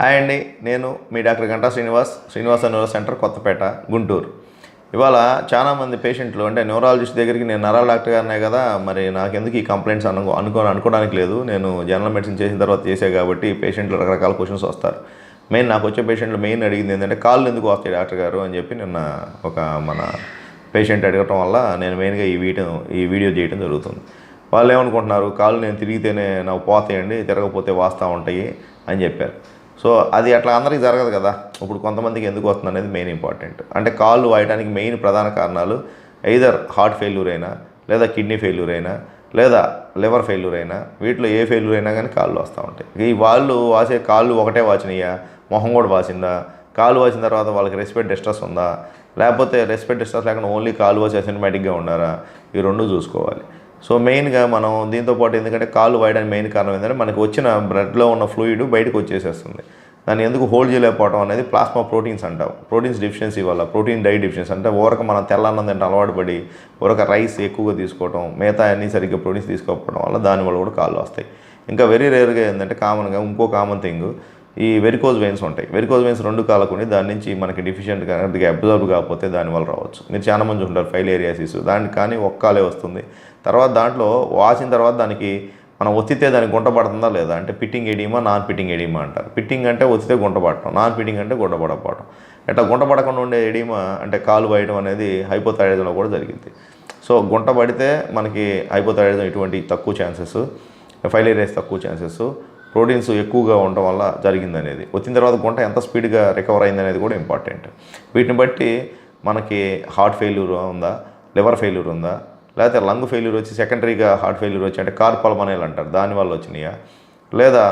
Hi అండి, నేను మీ doctor Ganta Srinivasa neuro centre, Kothapeta, Guntur. ఇవాళ చాలామంది పేషెంట్లు అంటే న్యూరాలజిస్ట్ దగ్గరికి నేను నరాల డాక్టర్ గారినే కదా, మరి నాకెందుకు ఈ కంప్లైంట్స్ అనుకోవడానికి లేదు, నేను జనరల్ మెడిసిన్ చేసిన తర్వాత చేసే కాబట్టి పేషెంట్లు రకరకాల క్వశ్చన్స్ వస్తారు. నాకు వచ్చే పేషెంట్లు మెయిన్ అడిగింది ఏంటంటే కాళ్ళు ఎందుకు వస్తాయి డాక్టర్ గారు అని చెప్పి నిన్న ఒక మన పేషెంట్ అడగటం వల్ల నేను మెయిన్గా ఈ వీడియో చేయడం జరుగుతుంది. వాళ్ళు ఏమనుకుంటున్నారు, కాళ్ళు నేను తిరిగితేనే నాకు పోతాయండి, తిరగకపోతే వాస్తూ ఉంటాయి అని చెప్పారు. సో అది అట్లా అందరికీ జరగదు కదా. ఇప్పుడు కొంతమందికి ఎందుకు వస్తుంది అనేది మెయిన్ ఇంపార్టెంట్. అంటే కాళ్ళు వాయడానికి మెయిన్ ప్రధాన కారణాలు ఎయిదర్ హార్ట్ ఫెయిల్యూర్ అయినా, లేదా కిడ్నీ ఫెయిల్యూర్ అయినా, లేదా లివర్ ఫెయిల్యూర్ అయినా, వీటిలో ఏ ఫెయిల్యూర్ అయినా కానీ కాళ్ళు వస్తూ ఉంటాయి. ఈ వాళ్ళు వాసే కాళ్ళు ఒకటే వాచినాయా, మొహం కూడా వాసిందా, కాళ్ళు వాసిన తర్వాత వాళ్ళకి రెస్పిరేటరీ డిస్ట్రెస్ ఉందా, లేకపోతే రెస్పిరేటరీ డిస్ట్రెస్ లేకుండా ఓన్లీ కాళ్ళు వాసి అసిన్మాటిక్గా ఉన్నారా, ఈ రెండు చూసుకోవాలి. సో మెయిన్గా మనం దీంతోపాటు ఎందుకంటే కాళ్ళు వాయడానికి మెయిన్ కారణం ఏంటంటే మనకి వచ్చిన బ్లడ్లో ఉన్న ఫ్లూయిడ్ బయటకు వచ్చేసేస్తుంది. దాన్ని ఎందుకు హోల్డ్ చేయలేకపోవడం అనేది ప్లాస్మా ప్రోటీన్స్ అంటాం. ప్రోటీన్స్ డెఫిషియన్సీ వల్ల, ప్రోటీన్ డై డెఫిషియన్సీ అంటే ఊరక మనం తెల్లన్నం తింటే అలవాటు పడి ఊరక రైస్ ఎక్కువగా తీసుకోవడం, మిగతా అన్నీ సరిగ్గా ప్రోటీన్స్ తీసుకోకపోవడం వల్ల దానివల్ల కూడా కాళ్ళు వస్తాయి. ఇంకా వెరీ రేర్గా ఏంటంటే కామన్గా ఇంకో కామన్ థింగ్, ఈ వెరికోజ్ వెయిన్స్ ఉంటాయి. వెరికోజ్ వెయిన్స్ రెండు కాళ్ళకుని దాని నుంచి మనకి డిఫిషియెంట్గా అబ్జర్వ్ కాకపోతే దానివల్ల రావచ్చు. మీరు చాలా మంది ఉంటారు ఫైలేరియాసిస్, దానికి కానీ ఒక్కాలే వస్తుంది. తర్వాత దాంట్లో వాసిన తర్వాత దానికి మనం ఒత్తితే దానికి గుంట పడుతుందా లేదా అంటే pitting oedema, non pitting oedema అంటారు. పిట్టింగ్ అంటే ఒత్తితే గుంట పడటం, నాన్ పిట్టింగ్ అంటే గుంట పడకపోవడం. ఇట్లా గుంట పడకుండా ఉండే ఎడీమా అంటే కాలు వేయడం అనేది హైపోథైరాయిడిజంలో కూడా జరిగింది. సో గుంట పడితే మనకి హైపోథైరాయిడిజం ఇటువంటి తక్కువ ఛాన్సెస్, ఫైలేరియాస్ తక్కువ ఛాన్సెస్, ప్రోటీన్స్ ఎక్కువగా ఉండడం వల్ల జరిగింది అనేది. వచ్చిన తర్వాత గుంట ఎంత స్పీడ్గా రికవర్ అయింది అనేది కూడా ఇంపార్టెంట్. వీటిని బట్టి మనకి హార్ట్ ఫెయిల్యూర్ ఉందా, లివర్ ఫెయిల్యూర్ ఉందా, లేకపోతే లంగ్ ఫెయిల్యూర్ వచ్చి సెకండరీగా హార్ట్ ఫెయిల్యూర్ వచ్చి అంటే కార్పల్మనైల్ అంటారు, దానివల్ల వచ్చినాయా, లేదా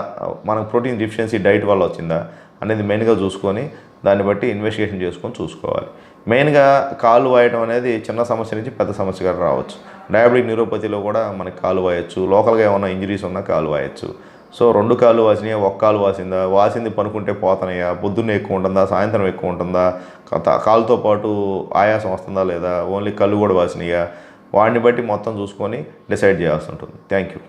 మనకు ప్రోటీన్ డెఫిషియన్సీ డైట్ వల్ల వచ్చిందా అనేది మెయిన్గా చూసుకొని దాన్ని బట్టి ఇన్వెస్టిగేషన్ చేసుకొని చూసుకోవాలి. మెయిన్గా కాళ్ళు వాయడం అనేది చిన్న సమస్య నుంచి పెద్ద సమస్యగా రావచ్చు. డయాబెటిక్ న్యూరోపతిలో కూడా మనకి కాళ్ళు వాయచ్చు, లోకల్గా ఏమైనా ఇంజరీస్ ఉన్నా కాళ్ళు వాయచ్చు. సో రెండు కాళ్ళు వాసినాయా, ఒక కాలు వాసిందా, వాసింది పనుకుంటే పోతున్నాయా, పొద్దున్నే ఎక్కువ ఉంటుందా, సాయంత్రం ఎక్కువ ఉంటుందా, కాలుతో పాటు ఆయాసం వస్తుందా లేదా, ఓన్లీ కళ్ళు కూడా వాసినాయా, వాడిని బట్టి మొత్తం చూసుకొని డిసైడ్ చేయాల్సి ఉంటుంది. Thank you.